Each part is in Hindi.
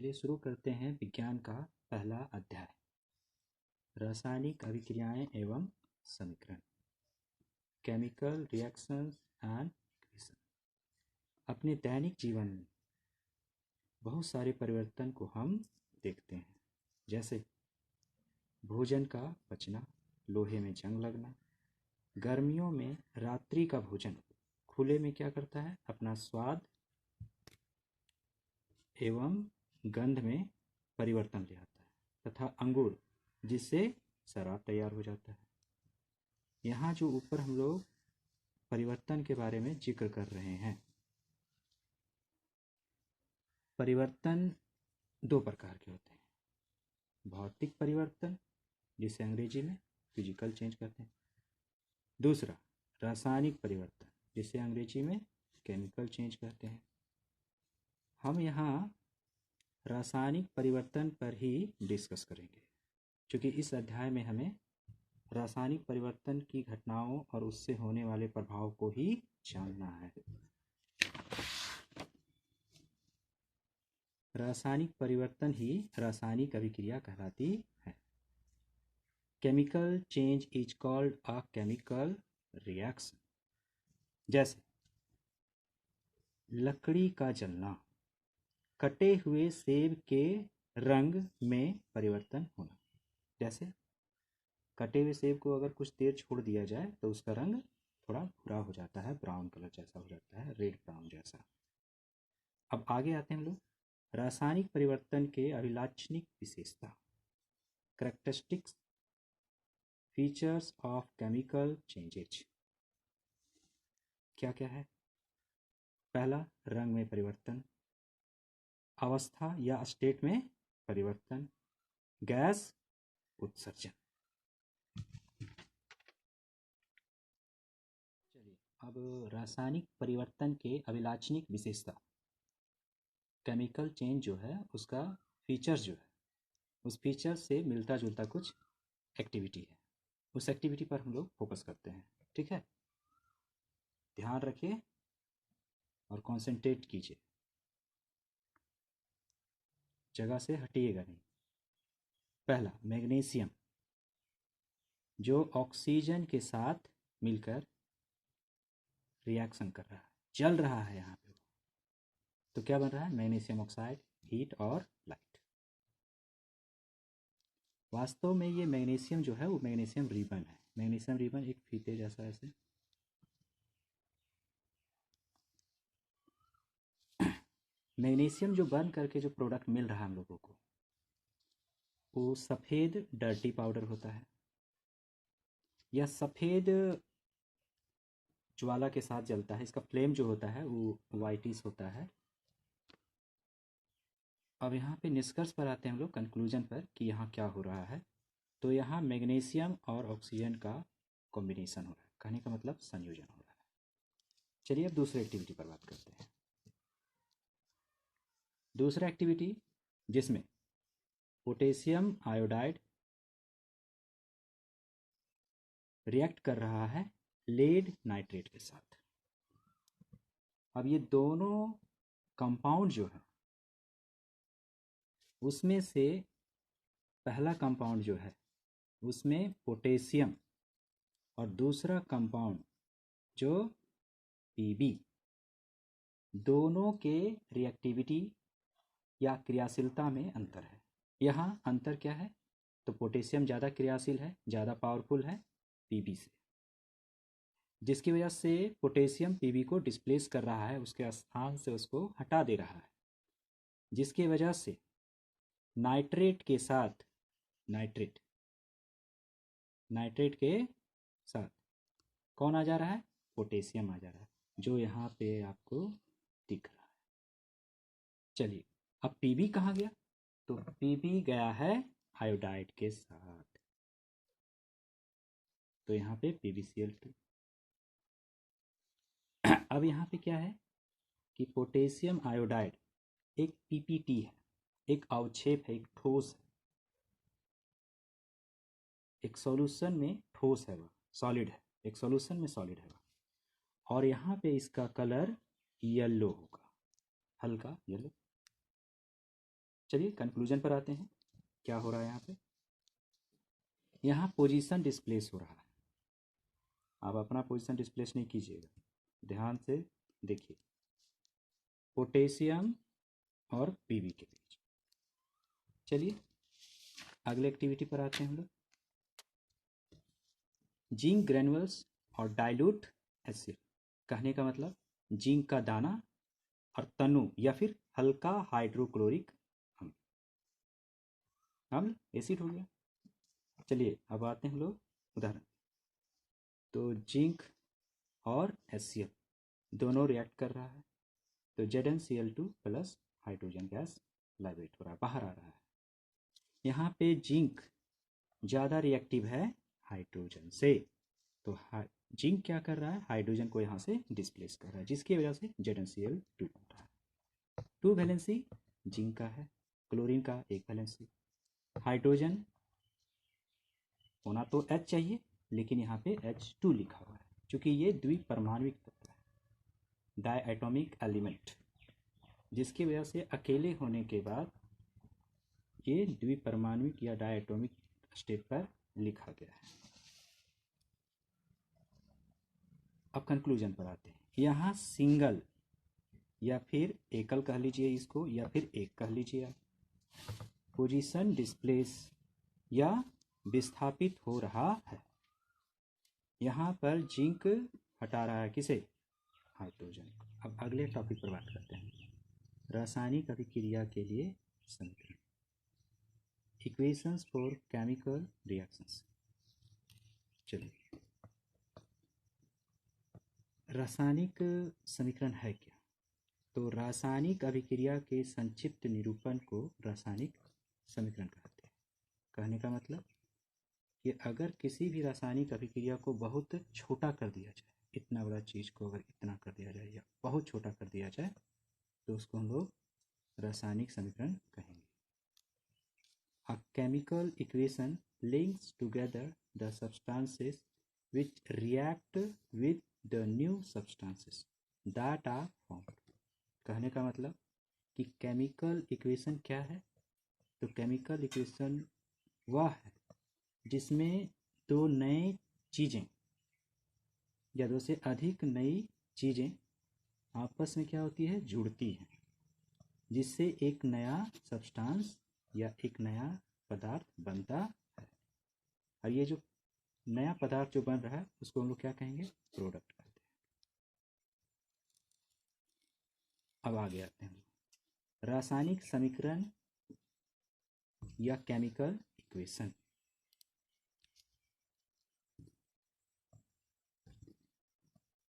चलिए शुरू करते हैं विज्ञान का पहला अध्याय, रासायनिक अभिक्रियाएं एवं समीकरण, केमिकल रिएक्शंस एंड इक्वेशन। अपने दैनिक जीवन में बहुत सारे परिवर्तन को हम देखते हैं, जैसे भोजन का पचना, लोहे में जंग लगना, गर्मियों में रात्रि का भोजन खुले में क्या करता है, अपना स्वाद एवं गंध में परिवर्तन ले आता है, तथा अंगूर जिससे शराब तैयार हो जाता है। यहाँ जो ऊपर हम लोग परिवर्तन के बारे में जिक्र कर रहे हैं, परिवर्तन दो प्रकार के होते हैं। भौतिक परिवर्तन जिसे अंग्रेजी में फिजिकल चेंज कहते हैं, दूसरा रासायनिक परिवर्तन जिसे अंग्रेजी में केमिकल चेंज कहते हैं। हम यहाँ रासायनिक परिवर्तन पर ही डिस्कस करेंगे, क्योंकि इस अध्याय में हमें रासायनिक परिवर्तन की घटनाओं और उससे होने वाले प्रभाव को ही जानना है। रासायनिक परिवर्तन ही रासायनिक अभिक्रिया कहलाती है। Chemical change is called a chemical reaction. जैसे लकड़ी का जलना, कटे हुए सेब के रंग में परिवर्तन होना। जैसे कटे हुए सेब को अगर कुछ देर छोड़ दिया जाए तो उसका रंग थोड़ा भूरा हो जाता है, ब्राउन कलर जैसा हो जाता है, रेड ब्राउन जैसा। अब आगे आते हैं हम लोग रासायनिक परिवर्तन के अभिलाक्षणिक विशेषता, characteristics features of chemical changes. क्या क्या है? पहला, रंग में परिवर्तन, अवस्था या स्टेट में परिवर्तन, गैस उत्सर्जन। चलिए अब रासायनिक परिवर्तन के अभिलाक्षणिक विशेषता, केमिकल चेंज जो है उसका फीचर्स जो है, उस फीचर से मिलता जुलता कुछ एक्टिविटी है, उस एक्टिविटी पर हम लोग फोकस करते हैं। ठीक है, ध्यान रखिए और कंसंट्रेट कीजिए, जगह से हटिएगा नहीं। पहला, मैग्नीशियम जो ऑक्सीजन के साथ मिलकर रिएक्शन कर रहा है, जल रहा है यहाँ पे, तो क्या बन रहा है? मैग्नीशियम ऑक्साइड, हीट और लाइट। वास्तव में ये मैग्नीशियम जो है वो मैग्नीशियम रिबन है। मैग्नीशियम रिबन एक फीते जैसा ऐसे मैग्नीशियम जो बर्न करके जो प्रोडक्ट मिल रहा है हम लोगों को, वो सफ़ेद डर्टी पाउडर होता है, या सफ़ेद ज्वाला के साथ जलता है। इसका फ्लेम जो होता है वो वाइटिश होता है। अब यहाँ पे निष्कर्ष पर आते हैं हम लोग, कंक्लूजन पर, कि यहाँ क्या हो रहा है। तो यहाँ मैग्नीशियम और ऑक्सीजन का कॉम्बिनेशन हो रहा है, कहने का मतलब संयोजन हो रहा है। चलिए अब दूसरी एक्टिविटी पर बात करते हैं। दूसरा एक्टिविटी जिसमें पोटेशियम आयोडाइड रिएक्ट कर रहा है लेड नाइट्रेट के साथ। अब ये दोनों कंपाउंड जो है, उसमें से पहला कंपाउंड जो है उसमें पोटेशियम और दूसरा कंपाउंड जो पीबी, दोनों के रिएक्टिविटी या क्रियाशीलता में अंतर है। यहाँ अंतर क्या है? तो पोटेशियम ज़्यादा क्रियाशील है, ज़्यादा पावरफुल है पीबी से, जिसकी वजह से पोटेशियम पीबी को डिस्प्लेस कर रहा है, उसके स्थान से उसको हटा दे रहा है, जिसकी वजह से नाइट्रेट के साथ नाइट्रेट के साथ कौन आ जा रहा है? पोटेशियम आ जा रहा है, जो यहाँ पे आपको दिख रहा है। चलिए अब पीबी कहाँ गया? तो पीबी गया है आयोडाइड के साथ, तो यहाँ पे PbCl2। अब यहाँ पे क्या है कि पोटेशियम आयोडाइड एक पीपीटी है, एक अवक्षेप है, एक ठोस है, एक सॉल्यूशन में ठोस है, वह सॉलिड है, एक सॉल्यूशन में सॉलिड है वह। और यहाँ पे इसका कलर येलो होगा, हल्का येलो। चलिए कंक्लूजन पर आते हैं। क्या हो रहा है यहाँ पे? यहाँ पोजीशन डिस्प्लेस हो रहा है। आप अपना पोजीशन डिस्प्लेस नहीं कीजिएगा, ध्यान से देखिए। पोटेशियम और पीबी के बीच। चलिए अगले एक्टिविटी पर आते हैं हम लोग। जिंक ग्रेनुअल्स और डाइल्यूट HCl। कहने का मतलब जिंक का दाना और तनु या फिर हल्का हाइड्रोक्लोरिक अम्ल। अम्ल एसिड हो गया। चलिए अब आते हैं हम लोग उदाहरण। तो जिंक और HCl दोनों रिएक्ट कर रहा है, तो ZnCl2 plus hydrogen gas Lybrate हो रहा है, बाहर आ रहा है। यहाँ पे जिंक ज़्यादा रिएक्टिव है हाइड्रोजन से, तो जिंक क्या कर रहा है, हाइड्रोजन को यहाँ से डिस्प्लेस कर रहा है, जिसकी वजह से ZnCl2 बन रहा है। 2 वैलेंसी जिंक का है, क्लोरीन का 1 वैलेंसी। हाइड्रोजन होना तो H चाहिए, लेकिन यहाँ पे H2 लिखा हुआ है, क्योंकि ये द्विपरमाणुक तत्व है, डायएटॉमिक एलिमेंट, जिसकी वजह से अकेले होने के बाद ये द्विपरमाणुक या डायएटॉमिक स्टेट पर लिखा गया है। अब कंक्लूजन पर आते हैं। यहाँ सिंगल या फिर एकल कह लीजिए इसको, या फिर एक कह लीजिए आप, पोजीशन डिस्प्लेस या विस्थापित हो रहा है। यहाँ पर जिंक हटा रहा है किसे, हाइड्रोजन। अब अगले टॉपिक पर बात करते हैं, रासायनिक अभिक्रिया के लिए समीकरण, इक्वेशंस फॉर केमिकल रिएक्शंस। चलिए रासायनिक समीकरण है क्या? तो रासायनिक अभिक्रिया के संक्षिप्त निरूपण को रासायनिक समीकरण कहते हैं। कहने का मतलब कि अगर किसी भी रासायनिक अभिक्रिया को बहुत छोटा कर दिया जाए, इतना बड़ा चीज़ को अगर इतना कर दिया जाए या बहुत छोटा कर दिया जाए, तो उसको हम लोग रासायनिक समीकरण कहेंगे। A chemical equation links together the substances which react with the new substances that are formed। कहने का मतलब कि केमिकल इक्वेशन क्या है? तो केमिकल इक्वेशन वह है जिसमें दो नए चीज़ें या दो से अधिक नई चीज़ें आपस में क्या होती है, जुड़ती हैं, जिससे एक नया सब्सटेंस या एक नया पदार्थ बनता है। और ये जो नया पदार्थ जो बन रहा है उसको हम लोग क्या कहेंगे, प्रोडक्ट कहते हैं। अब आगे आते हैं रासायनिक समीकरण या केमिकल इक्वेशन।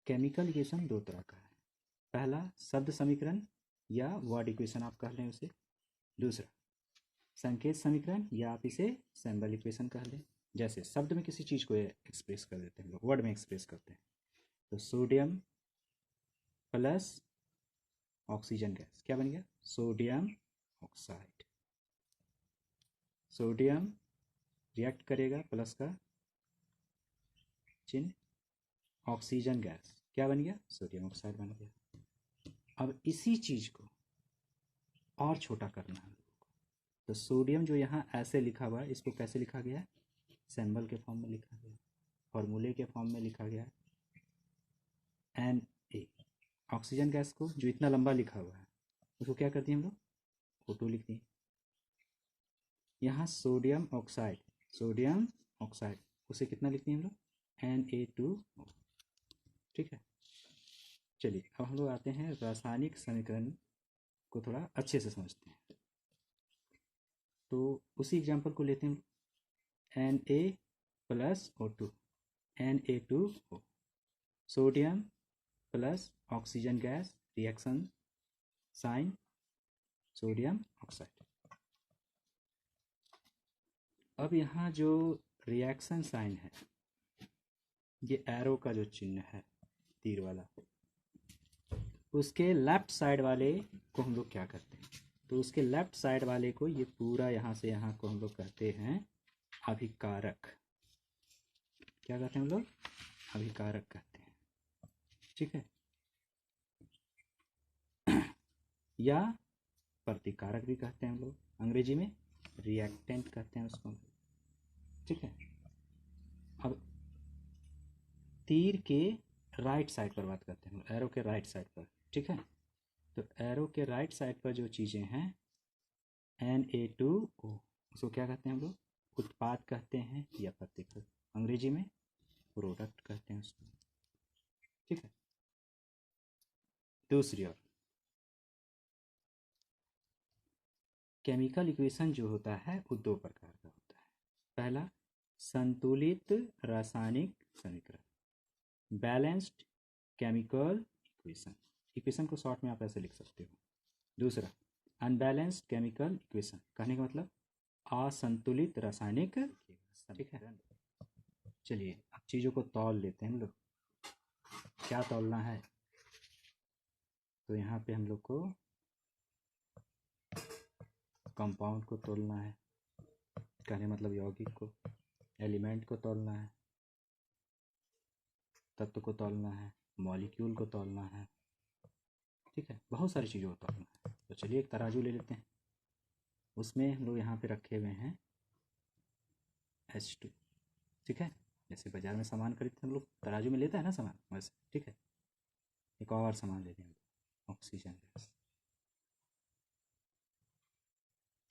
केमिकल इक्वेशन दो तरह का है। पहला शब्द समीकरण या वर्ड इक्वेशन आप कह लें उसे, दूसरा संकेत समीकरण या आप इसे सिंबल इक्वेशन कह लें। जैसे शब्द में किसी चीज़ को एक्सप्रेस कर देते हैं, वर्ड में एक्सप्रेस करते हैं, तो सोडियम प्लस ऑक्सीजन गैस क्या बन गया, सोडियम ऑक्साइड। सोडियम रिएक्ट करेगा प्लस का चिन्ह, ऑक्सीजन गैस क्या बन गया, सोडियम ऑक्साइड बन गया। अब इसी चीज़ को और छोटा करना है, तो सोडियम जो यहाँ ऐसे लिखा हुआ है इसको कैसे लिखा गया है, सिंबल के फॉर्म में लिखा गया है, फॉर्मूले के फॉर्म में लिखा गया है Na। ऑक्सीजन गैस को जो इतना लंबा लिखा हुआ है उसको क्या कर दिए हम लोग, O2 लिख दिए। यहाँ सोडियम ऑक्साइड उसे कितना लिखते हैं हम लोग, Na2O। ठीक है। चलिए अब हम लोग आते हैं रासायनिक समीकरण को थोड़ा अच्छे से समझते हैं। तो उसी एग्जाम्पल को लेते हैं, Na plus O2, Na2O, sodium plus oxygen gas, reaction sign sodium oxide. अब यहाँ जो रिएक्शन साइन है, ये एरो का जो चिन्ह है तीर वाला, उसके लेफ्ट साइड वाले को हम लोग क्या करते हैं, तो उसके लेफ्ट साइड वाले को ये पूरा यहाँ से यहाँ को हम लोग कहते हैं अभिकारक। क्या कहते हैं हम लोग, अभिकारक कहते हैं। ठीक है, या प्रतिकारक भी कहते हैं हम लोग। अंग्रेजी में रिएक्टेंट कहते हैं उसको, ठीक है। अब तीर के राइट साइड पर बात करते हैं, एरो के राइट साइड पर, ठीक है। तो एरो के राइट साइड पर जो चीज़ें हैं Na2O, उसको क्या कहते हैं हम लोग? उत्पाद कहते हैं या प्रतिफल, अंग्रेजी में प्रोडक्ट कहते हैं उसको, ठीक है। दूसरी ओर केमिकल इक्वेशन जो होता है वो दो प्रकार का होता है। पहला संतुलित रासायनिक समीकरण, बैलेंस्ड केमिकल इक्वेशन, इक्वेशन को शॉर्ट में आप ऐसे लिख सकते हो। दूसरा अनबैलेंस्ड केमिकल इक्वेशन, कहने का मतलब असंतुलित रासायनिक समीकरण। चलिए अब चीज़ों को तौल लेते हैं हम लोग। क्या तौलना है? तो यहाँ पे हम लोग को कंपाउंड को तौलना है, कहने मतलब यौगिक को, एलिमेंट को तौलना है, तत्व को तौलना है, मॉलिक्यूल को तौलना है, ठीक है। बहुत सारी चीज़ों को तौलना है। तो चलिए एक तराजू ले लेते हैं, उसमें हम लोग यहाँ पे रखे हुए हैं H2, ठीक है। जैसे बाजार में सामान खरीदते हैं हम लोग, तराजू में लेते हैं ना सामान, वैसे, ठीक है। एक और सामान लेते हैं, ऑक्सीजन गैस,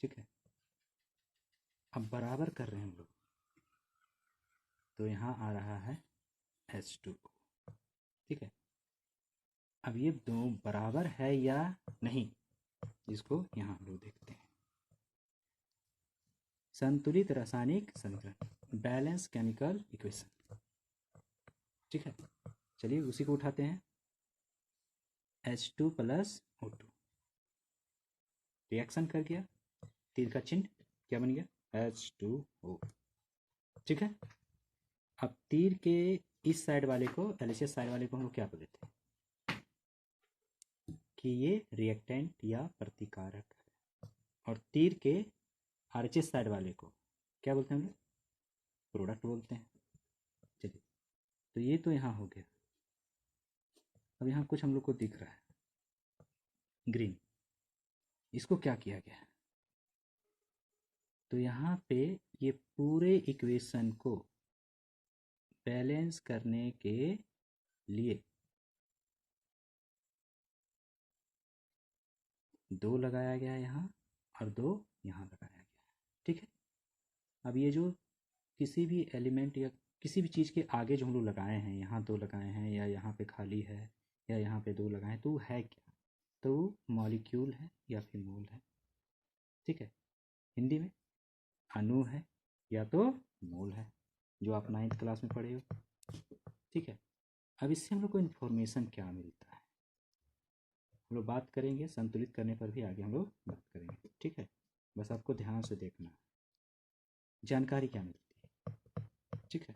ठीक है। अब बराबर कर रहे हैं हम लोग, तो यहाँ आ रहा है H2O, ठीक है। अब ये दो बराबर है या नहीं, जिसको यहाँ हम लोग देखते हैं। संतुलित रासायनिक समीकरण, बैलेंस केमिकल इक्वेशन, ठीक है। चलिए उसी को उठाते हैं, H2 + O2, रिएक्शन कर गया, तीर का चिन्ह क्या बन गया? H2O, ठीक है। अब तीर के इस साइड वाले को, एलएचएस साइड वाले को हम लोग क्या बोलते हैं कि ये रिएक्टेंट या प्रतिकारक है, और तीर के आरएचएस साइड वाले को क्या बोलते हैं हम लोग? प्रोडक्ट बोलते हैं। चलिए तो ये तो यहाँ हो गया। अब यहाँ कुछ हम लोग को दिख रहा है ग्रीन, इसको क्या किया गया है? तो यहाँ पे ये पूरे इक्वेशन को बैलेंस करने के लिए 2 लगाया गया यहाँ और 2 यहाँ लगाया गया, ठीक है। अब ये जो किसी भी एलिमेंट या किसी भी चीज़ के आगे जो हम लोग लगाए हैं, यहाँ 2 लगाए हैं या यहाँ पे खाली है या यहाँ पे 2 लगाए हैं, तो वो है क्या? तो मॉलिक्यूल है या फिर मोल है, ठीक है। हिंदी में अणु है या तो मोल है, जो आप 9th क्लास में पढ़े हो, ठीक है। अब इससे हम लोग को इन्फॉर्मेशन क्या मिलता है, हम लोग बात करेंगे, संतुलित करने पर भी आगे हम लोग बात करेंगे, ठीक है। बस आपको ध्यान से देखना है, जानकारी क्या मिलती है, ठीक है।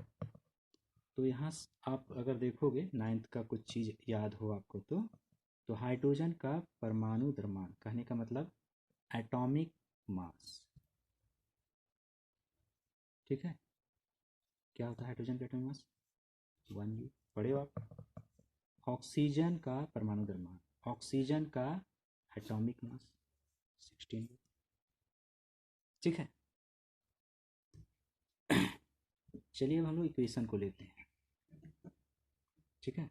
तो यहाँ आप अगर देखोगे 9th का कुछ चीज़ याद हो आपको, तो हाइड्रोजन का परमाणु द्रव्यमान, कहने का मतलब एटॉमिक मास, ठीक है। क्या होता है हाइड्रोजन का एटॉमिक मास? 1U, पढ़े हो आप। ऑक्सीजन का परमाणु द्रव्यमान, ऑक्सीजन का एटॉमिक मास 16U, ठीक है। चलिए अब हम लोग इक्वेशन को लेते हैं, ठीक है।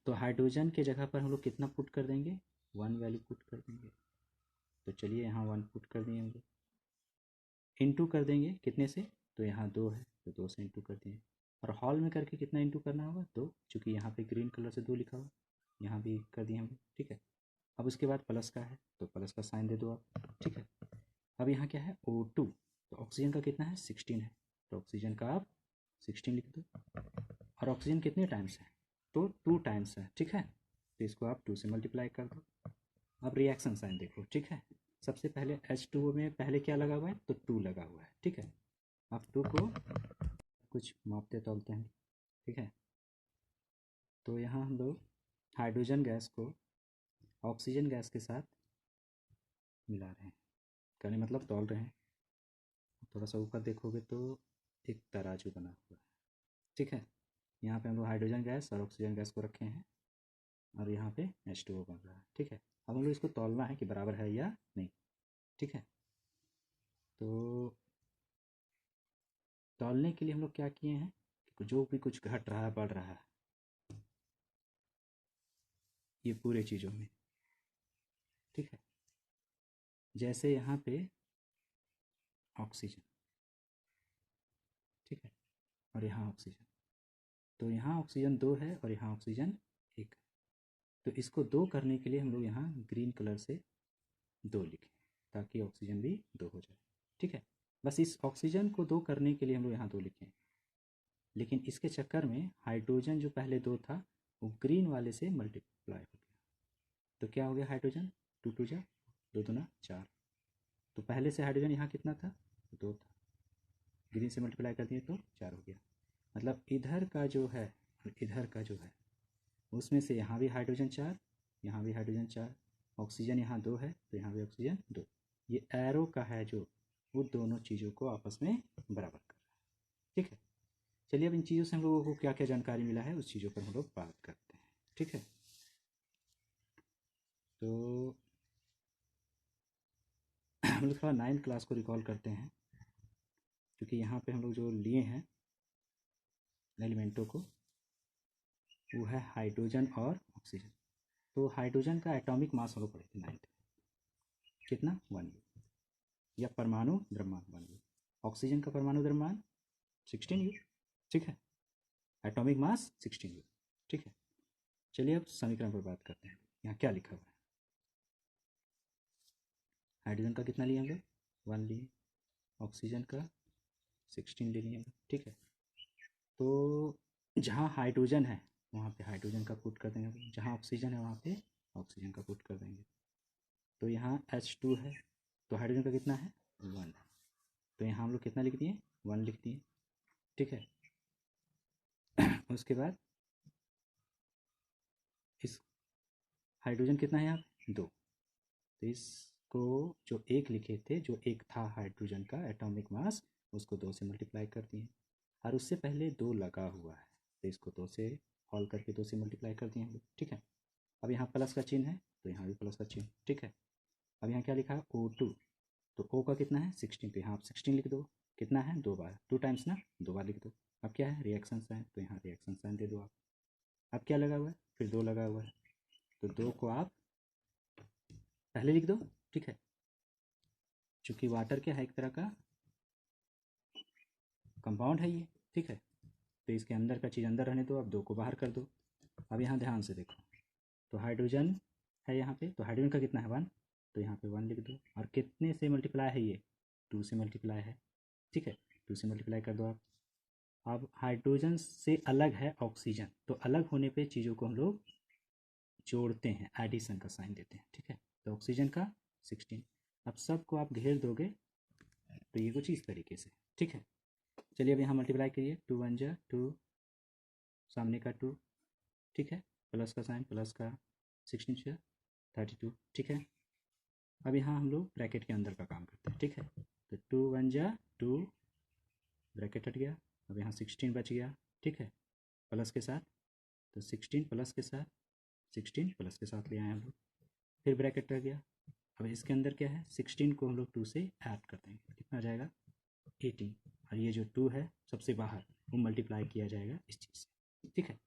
तो हाइड्रोजन के जगह पर हम लोग कितना पुट कर देंगे? 1 वैल्यू पुट कर देंगे। तो चलिए यहाँ 1 पुट कर दिए हम लोग, इंटू कर देंगे कितने से? तो यहाँ 2 है तो 2 से इंटू कर दिए, और हॉल में करके कितना इंटू करना होगा? 2, चूँकि यहाँ पे ग्रीन कलर से 2 लिखा हुआ, यहाँ भी कर दिए हम लोग, ठीक है। अब उसके बाद प्लस का है तो प्लस का साइन दे दो आप, ठीक है। अब यहाँ क्या है? O2, तो ऑक्सीजन का कितना है? 16 है, तो ऑक्सीजन का आप 16 लिख दो, और ऑक्सीजन कितने टाइम्स है? तो 2 टाइम्स है, ठीक है। तो इसको आप 2 से मल्टीप्लाई कर दो। अब रिएक्शन साइन देखो, ठीक है। सबसे पहले H2O में पहले क्या लगा हुआ है? तो 2 लगा हुआ है, ठीक है। अब 2 को कुछ मापते तोलते हैं, ठीक है। तो यहाँ हम लोग हाइड्रोजन गैस को ऑक्सीजन गैस के साथ मिला रहे हैं, कहने मतलब तौल रहे हैं। थोड़ा सा ऊपर देखोगे तो एक तराजू बना हुआ है, ठीक है। यहाँ पे हम लोग हाइड्रोजन गैस और ऑक्सीजन गैस को रखे हैं, और यहाँ पे H2O बन रहा है, ठीक है। अब हम लोग इसको तौलना है कि बराबर है या नहीं। ठीक है। तो तौलने के लिए हम लोग क्या किए हैं कि जो भी कुछ घट रहा है बढ़ रहा है ये पूरे चीज़ों में, ठीक है। जैसे यहाँ पे ऑक्सीजन, ठीक है, और यहाँ ऑक्सीजन, तो यहाँ ऑक्सीजन 2 है और यहाँ ऑक्सीजन 1 है। तो इसको 2 करने के लिए हम लोग यहाँ ग्रीन कलर से 2 लिखें ताकि ऑक्सीजन भी 2 हो जाए, ठीक है। बस इस ऑक्सीजन को 2 करने के लिए हम लोग यहाँ 2 लिखें, लेकिन इसके चक्कर में हाइड्रोजन जो पहले 2 था वो ग्रीन वाले से मल्टीप्लाई हो गया। तो क्या हो गया, हाइड्रोजन 2 2 जा 2 दूना 4। तो पहले से हाइड्रोजन यहाँ कितना था, 2 था, ग्रीन से मल्टीप्लाई कर दिए तो 4 हो गया। मतलब इधर का जो है और इधर का जो है उसमें से यहाँ भी हाइड्रोजन 4, यहाँ भी हाइड्रोजन 4, ऑक्सीजन यहाँ 2 है तो यहाँ भी ऑक्सीजन 2। ये एरो का है जो वो दोनों चीज़ों को आपस में बराबर कर रहा है, ठीक है। चलिए अब इन चीज़ों से हम लोगों को क्या क्या जानकारी मिला है उस चीज़ों पर हम लोग बात करते हैं, ठीक है। तो हम लोग थोड़ा 9th क्लास को रिकॉल करते हैं, क्योंकि यहाँ पे हम लोग जो लिए हैं एलिमेंटों को वो है हाइड्रोजन और ऑक्सीजन। तो हाइड्रोजन का एटॉमिक मास हम लोग पढ़े थे 9th, कितना 1 U, या परमाणु द्रव्यमान 1 U। ऑक्सीजन का परमाणु द्रव्यमान 16 U, ठीक है, एटॉमिक मास 16 U, ठीक है। चलिए अब समीकरण पर बात करते हैं। यहाँ क्या लिखा हुआ है, हाइड्रोजन का कितना लिए हम लोग 1 लिए, ऑक्सीजन का 16 ले लिए हम लोग, ठीक है। तो जहाँ हाइड्रोजन है वहाँ पे हाइड्रोजन का पुट कर देंगे, जहाँ ऑक्सीजन है वहाँ पे ऑक्सीजन का पुट कर देंगे। तो यहाँ H2 है तो हाइड्रोजन का कितना है 1, तो यहाँ हम लोग कितना लिख दिए 1 लिख दिए, ठीक है। उसके बाद इस हाइड्रोजन कितना है यहाँ पे 2, तो इसको जो 1 लिखे थे, जो 1 था हाइड्रोजन का एटॉमिक मास, उसको 2 से मल्टीप्लाई कर दिए, और उससे पहले 2 लगा हुआ है तो इसको 2 से हॉल करके 2 से मल्टीप्लाई कर दिए हम लोग, ठीक है। अब यहाँ प्लस का चिन्ह है तो यहाँ भी प्लस का चिन्ह, ठीक है। अब यहाँ क्या लिखा है O2, तो O का कितना है 16, तो यहाँ आप 16 लिख दो, कितना है 2 बार, 2 टाइम्स ना, 2 बार लिख दो। अब क्या है रिएक्शन साइन, तो यहाँ रिएक्शन साइन दे दो आप। अब क्या लगा हुआ है, फिर 2 लगा हुआ है तो 2 को आप पहले लिख दो, ठीक है। चूँकि वाटर क्या है एक तरह का कंपाउंड है ये, ठीक है, तो इसके अंदर का चीज़ अंदर रहने दो, अब 2 को बाहर कर दो। अब यहाँ ध्यान से देखो, तो हाइड्रोजन है यहाँ पे, तो हाइड्रोजन का कितना है 1, तो यहाँ पे 1 लिख दो, और कितने से मल्टीप्लाई है ये 2 से मल्टीप्लाई है, ठीक है, 2 से मल्टीप्लाई कर दो आप। अब हाइड्रोजन से अलग है ऑक्सीजन, तो अलग होने पे चीज़ों को हम लोग जोड़ते हैं, एडिशन का साइन देते हैं, ठीक है। तो ऑक्सीजन का 16, अब सबको आप घेर दोगे तो ये कुछ इस तरीके से, ठीक है। चलिए अब यहाँ मल्टीप्लाई करिए, 2 1 जा 2, सामने का 2, ठीक है, प्लस का साइन, प्लस का 16 जा 32, ठीक है। अब यहाँ हम लोग ब्रैकेट के अंदर का काम करते हैं, ठीक है। तो 2 1 जा 2, ब्रैकेट हट गया, अब यहाँ 16 बच गया, ठीक है, प्लस के साथ, तो 16 प्लस के साथ 16 प्लस के साथ ले आए हम लोग, फिर ब्रैकेट रह गया। अब इसके अंदर क्या है 16 को हम लोग 2 से ऐड कर देंगे, कितना आ जाएगा 18, और ये जो 2 है सबसे बाहर वो मल्टीप्लाई किया जाएगा इस चीज़ से, ठीक है।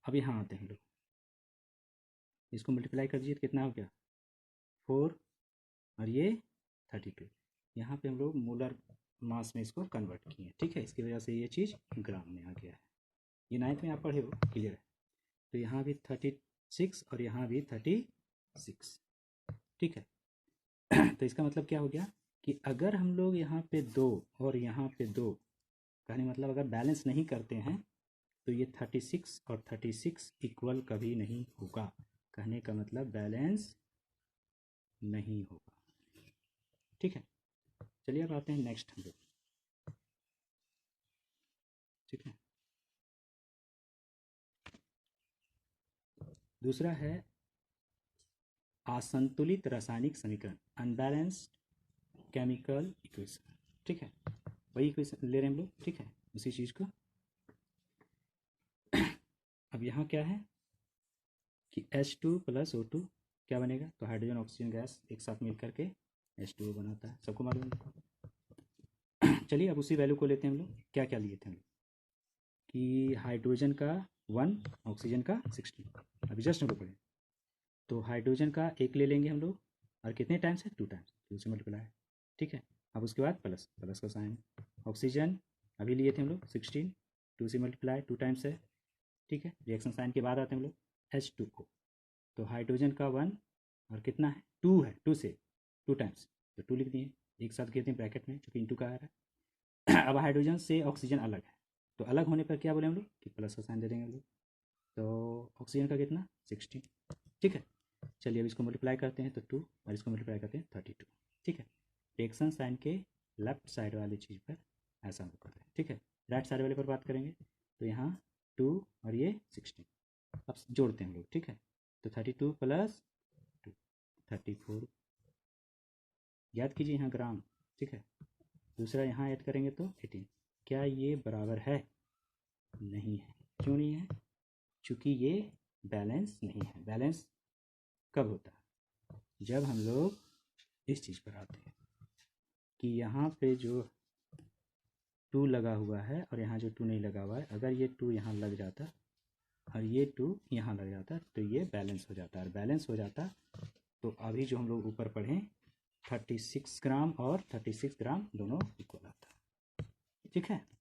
अब यहाँ आते हैं हम लोग, इसको मल्टीप्लाई कर दीजिए तो कितना हो गया 4, और ये 32, यहाँ पे हम लोग मोलर मास में इसको कन्वर्ट किए, ठीक है, इसकी वजह से ये चीज़ ग्राम में आ गया है। ये 9th में आप पढ़े हो, क्लियर है। तो यहाँ भी 36 और यहाँ भी 36, ठीक है। तो इसका मतलब क्या हो गया कि अगर हम लोग यहाँ पे 2 और यहाँ पे 2, कहने मतलब अगर बैलेंस नहीं करते हैं तो ये 36 और 36 इक्वल कभी नहीं होगा, कहने का मतलब बैलेंस नहीं होगा, ठीक है। चलिए अब आते हैं नेक्स्ट हम लोग, ठीक है। दूसरा है असंतुलित रासायनिक समीकरण, अनबैलेंस्ड केमिकल इक्वेशन, ठीक है, वही इक्वेशन ले रहे हैं हम लोग, ठीक है, उसी चीज़ को। अब यहाँ क्या है कि H2 + O2 क्या बनेगा, तो हाइड्रोजन ऑक्सीजन गैस एक साथ मिल करके H2O बनाता है, सबको मालूम है। चलिए अब उसी वैल्यू को लेते हैं हम लोग। क्या क्या लिए थे हम लोग कि हाइड्रोजन का 1, ऑक्सीजन का 16, अभी जस्ट हम लोग पढ़े। तो हाइड्रोजन का 1 ले लेंगे हम लोग, और कितने टाइम्स है, 2 टाइम्स, 2 से मल्टीप्लाई है, ठीक है। अब उसके बाद प्लस, प्लस का साइन। ऑक्सीजन अभी लिए थे हम लोग 16, 2 से मल्टीप्लाई, 2 टाइम्स है, ठीक है। रिएक्शन साइन के बाद आते हैं हम लोग H2O। तो हाइड्रोजन का 1 और कितना है, 2 है, 2 से 2 टाइम्स, तो 2 लिख दिए, एक साथ घेरते हैं ब्रैकेट में चूँकि इंटू का आ रहा है। अब हाइड्रोजन से ऑक्सीजन अलग है, तो अलग होने पर क्या बोले हम लोग कि प्लस का साइन दे देंगे हम लोग। तो ऑक्सीजन का कितना 16, ठीक है। चलिए अब इसको मल्टीप्लाई करते हैं तो 2, और इसको मल्टीप्लाई करते हैं 32, ठीक है। रिएक्शन साइन के लेफ्ट साइड वाली चीज़ पर ऐसा हम करते हैं, ठीक है। राइट साइड वाले पर बात करेंगे तो यहाँ 2 और ये 16, अब जोड़ते हैं हम लोग, ठीक है। तो 32 प्लस 2 34, याद कीजिए यहाँ ग्राम, ठीक है। दूसरा यहाँ ऐड करेंगे तो 18। क्या ये बराबर है, नहीं है। क्यों नहीं है, चूँकि ये बैलेंस नहीं है। बैलेंस कब होता है, जब हम लोग इस चीज़ पर आते हैं कि यहाँ पे जो 2 लगा हुआ है और यहाँ जो 2 नहीं लगा हुआ है, अगर ये 2 यहाँ लग जाता और ये 2 यहाँ लग जाता तो ये बैलेंस हो जाता, और बैलेंस हो जाता तो अभी जो हम लोग ऊपर पढ़ें 36 ग्राम और 36 ग्राम दोनों इक्वल आता, ठीक है।